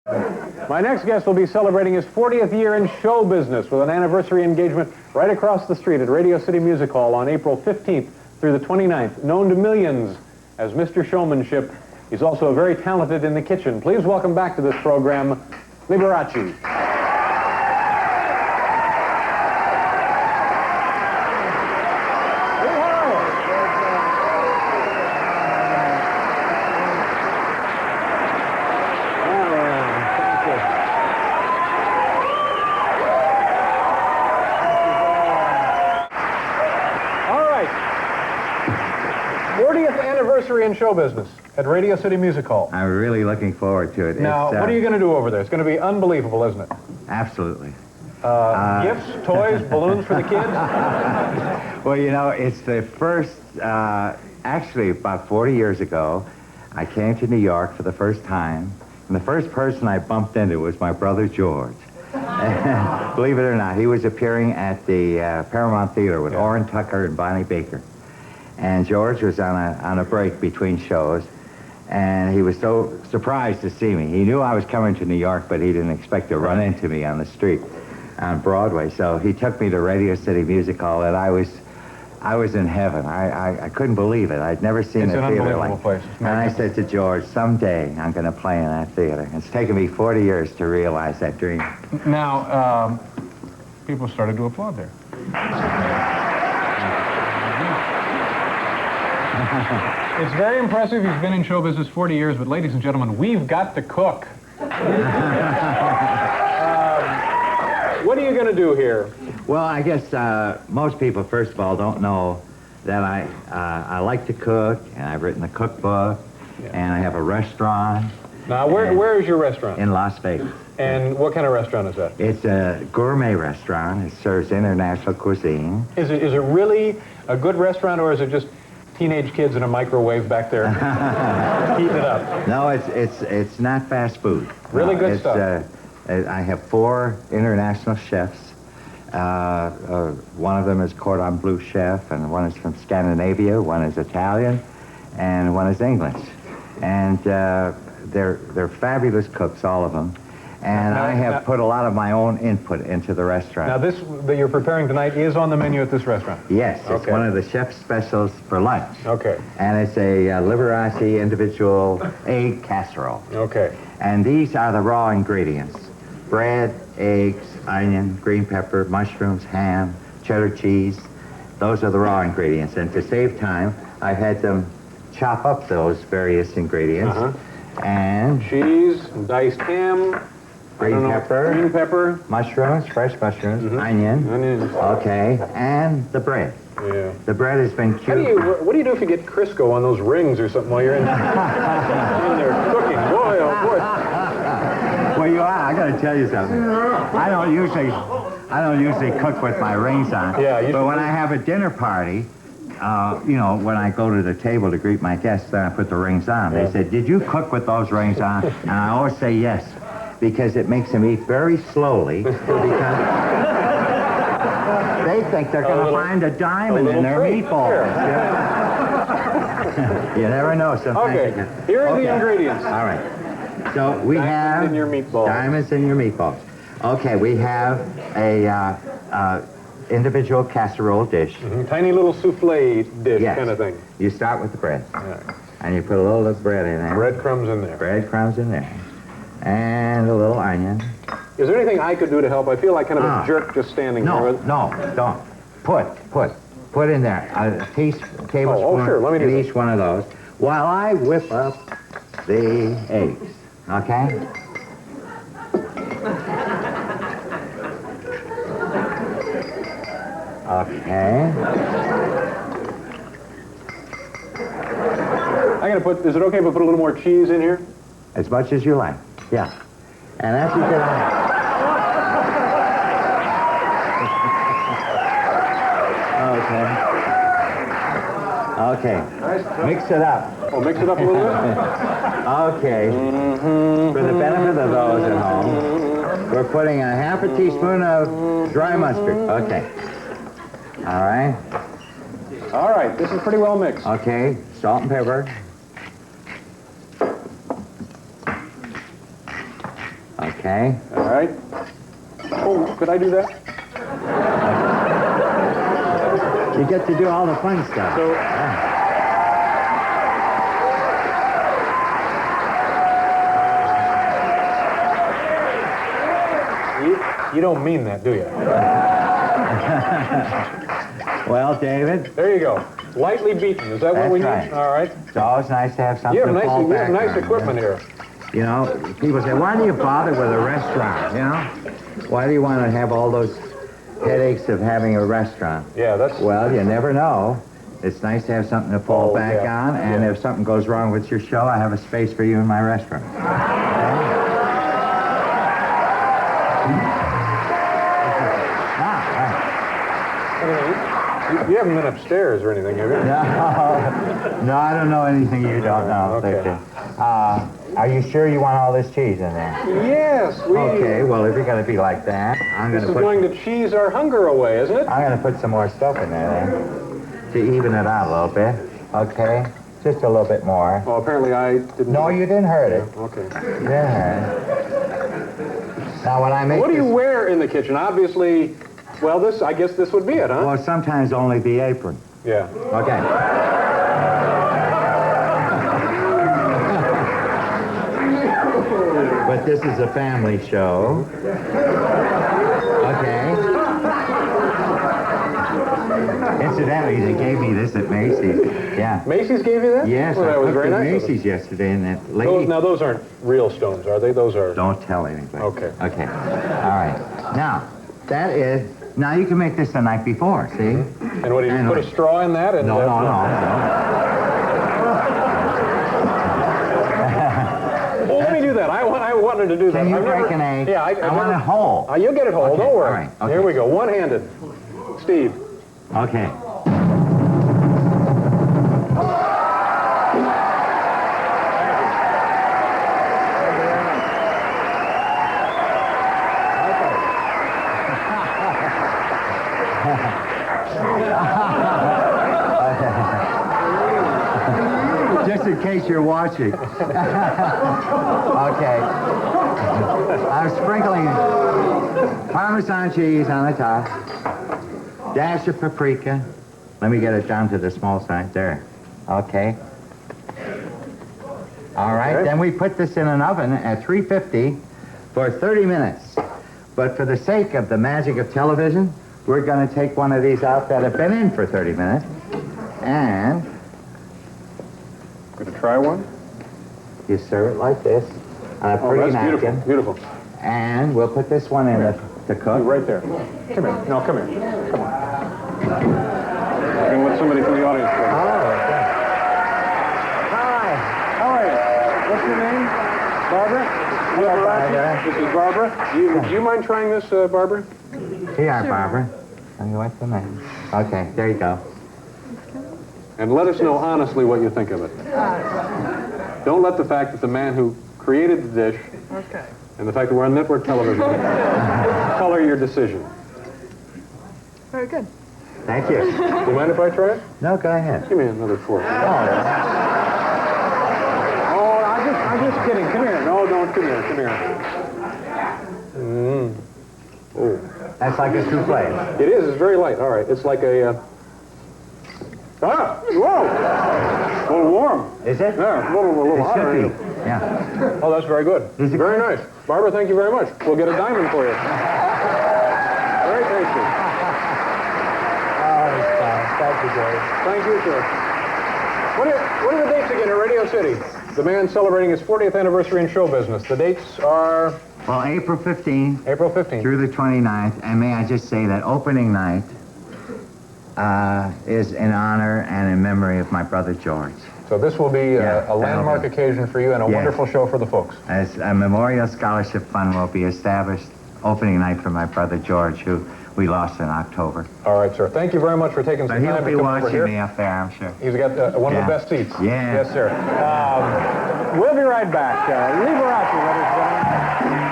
My next guest will be celebrating his 40th year in show business with an anniversary engagement right across the street at Radio City Music Hall on April 15th through the 29th. Known to millions as Mr. Showmanship, he's also very talented in the kitchen. Please welcome back to this program, Liberace. In show business at Radio City Music Hall. I'm really looking forward to it. Now, what are you going to do over there? It's going to be unbelievable, isn't it? Absolutely. Gifts, toys, balloons for the kids? Well, you know, it's the first, actually about 40 years ago, I came to New York for the first time, and the first person I bumped into was my brother George. Believe it or not, he was appearing at the Paramount Theater with Orrin Tucker and Bonnie Baker. And George was on a break between shows, and he was so surprised to see me. He knew I was coming to New York, but he didn't expect to run into me on the street on Broadway. So he took me to Radio City Music Hall, and I was in heaven. I couldn't believe it. I'd never seen a theater like place. And I said to George, someday I'm going to play in that theater. It's taken me 40 years to realize that dream. Now, people started to applaud there. It's very impressive. He's been in show business 40 years, but ladies and gentlemen, we've got to cook. What are you going to do here? Well, I guess most people, first of all, don't know that I like to cook, and I've written a cookbook, and I have a restaurant. Now, where is your restaurant? In Las Vegas. And what kind of restaurant is that? It's a gourmet restaurant. It serves international cuisine. Is it really a good restaurant, or is it just teenage kids in a microwave back there heating it up? No, it's not fast food. Really good stuff. I have 4 international chefs. One of them is Cordon Bleu chef, and one is from Scandinavia, one is Italian, and one is English. And they're fabulous cooks, all of them. And I have put a lot of my own input into the restaurant. Now, this that you're preparing tonight is on the menu at this restaurant? Yes, it's one of the chef's specials for lunch. Okay. And it's a Liberace individual egg casserole. Okay. And these are the raw ingredients: bread, eggs, onion, green pepper, mushrooms, ham, cheddar cheese. Those are the raw ingredients. And to save time, I've had them chop up those various ingredients. And cheese, diced ham, green pepper, mushrooms, fresh mushrooms, onion. Okay, and the bread. Yeah. The bread has been cubed. What do you do if you get Crisco on those rings or something while you're in there cooking? Boy, oh boy. Well, I got to tell you something. I don't usually cook with my rings on. Yeah. But when I have a dinner party, you know, when I go to the table to greet my guests, then I put the rings on. They said, "Did you cook with those rings on?" And I always say yes, because it makes them eat very slowly, because they think they're going to find a diamond in their meatballs. You never know. Sometimes. Okay, here are the ingredients. All right. So we have in your meatballs. Diamonds in your meatballs. Okay, we have a individual casserole dish. Tiny little souffle dish kind of thing. You start with the bread. And you put a little of bread in there. Breadcrumbs in there. Breadcrumbs in there. And a little onion. Is there anything I could do to help? I feel like kind of a jerk just standing here. No, don't. Put in there a tablespoon sure. Let me do in each one of those while I whip up the eggs. Okay? Okay. Is it okay if I put a little more cheese in here? As much as you like. Yeah. And after you get Okay. Mix it up. Oh, mix it up a little bit? Okay. For the benefit of those at home, we're putting a half a teaspoon of dry mustard. Okay. All right. All right. This is pretty well mixed. Okay. Salt and pepper. Okay. All right. Oh, could I do that? You get to do all the fun stuff. So, you don't mean that, do you? Well, David. There you go. Lightly beaten. Is that what we need? Right. All right. It's always nice to have something You have to fall back nice on, equipment yeah. here. You know, people say, why do you bother with a restaurant, you know? Why do you want to have all those headaches of having a restaurant? Yeah, that's... Well, you never know. It's nice to have something to fall back on, and if something goes wrong with your show, I have a space for you in my restaurant. You haven't been upstairs or anything, have you? No, I don't know anything you don't know. Okay. Are you sure you want all this cheese in there? Yes, we... Okay, well, if you're going to be like that, This is going to cheese our hunger away, isn't it? I'm going to put some more stuff in there then, to even it out a little bit. Okay? Just a little bit more. Well, apparently I didn't... No, you didn't hurt it. Okay. You didn't hurt it. Now, when I make What do you this- wear in the kitchen? Obviously, well, I guess this would be it, huh? Well, sometimes only the apron. Yeah. Okay. But this is a family show. Okay. Incidentally, they gave me this at Macy's. Yeah. Macy's gave you that? Yes, Well, I that was cooked very at nice. of them. Macy's yesterday, and that lady... Now, those aren't real stones, are they? Those are... Don't tell anybody. Okay. Okay. All right. Now, that is... Now, you can make this the night before, see? And what do you And put what- a straw in that? And No. Well, let me do that. I wanted to do that. Can you I've break never- an egg? Yeah, I want it whole. You'll get it whole. Okay, Don't worry. all right, okay. Here we go. One-handed. Steve. Okay. Just in case you're watching. Okay. I'm sprinkling Parmesan cheese on the top. Dash of paprika. Let me get it down to the small side. There. Okay. All right. Okay. Then we put this in an oven at 350 for 30 minutes. But for the sake of the magic of television, we're going to take one of these out that have been in for 30 minutes. And Going to try one? you serve it like this on a pretty that's napkin. beautiful. Beautiful. And we'll put this one in to cook. Right there. Come here. No, come here. Come on. You can let somebody from the audience go. Hi. How are you? What's your name? Barbara? Liberace? This is Barbara. Do you mind trying this, Barbara? Here you are, Barbara. And you wait for me. Okay, there you go. And let us know honestly what you think of it. Don't let the fact that the man who created the dish and the fact that we're on network television color your decision. Very good. Thank you. Do you mind if I try it? No, go ahead. Give me another fork. Oh, I'm just kidding. Come here. No, don't. Come here. Come here. Oh. that's like a souffle. It is. It's very light. All right. It's like a... Whoa! A little warm. Is it? Yeah, a little It hotter. should be. Yeah. Oh, that's very good. Is it very good? nice. Barbara, thank you very much. We'll get a diamond for you. Very tasty. Oh, it's fine. Thank you, Dave. Thank you, sir. What are the dates again at Radio City? The man's celebrating his 40th anniversary in show business. The dates are... Well, April 15th April 15th. through the 29th. And may I just say that opening night is in honor and in memory of my brother George. So this will be Yeah, a landmark that'll be- occasion for you and a Yes. wonderful show for the folks. As a memorial scholarship fund will be established opening night for my brother George, who we lost in October. All right, sir. Thank you very much for taking But some he'll time be to come over watching here. me up there, I'm sure. He's got one of the Yeah. best seats. Yeah. Yes, sir. We'll be right back. Liberace, ladies and gentlemen.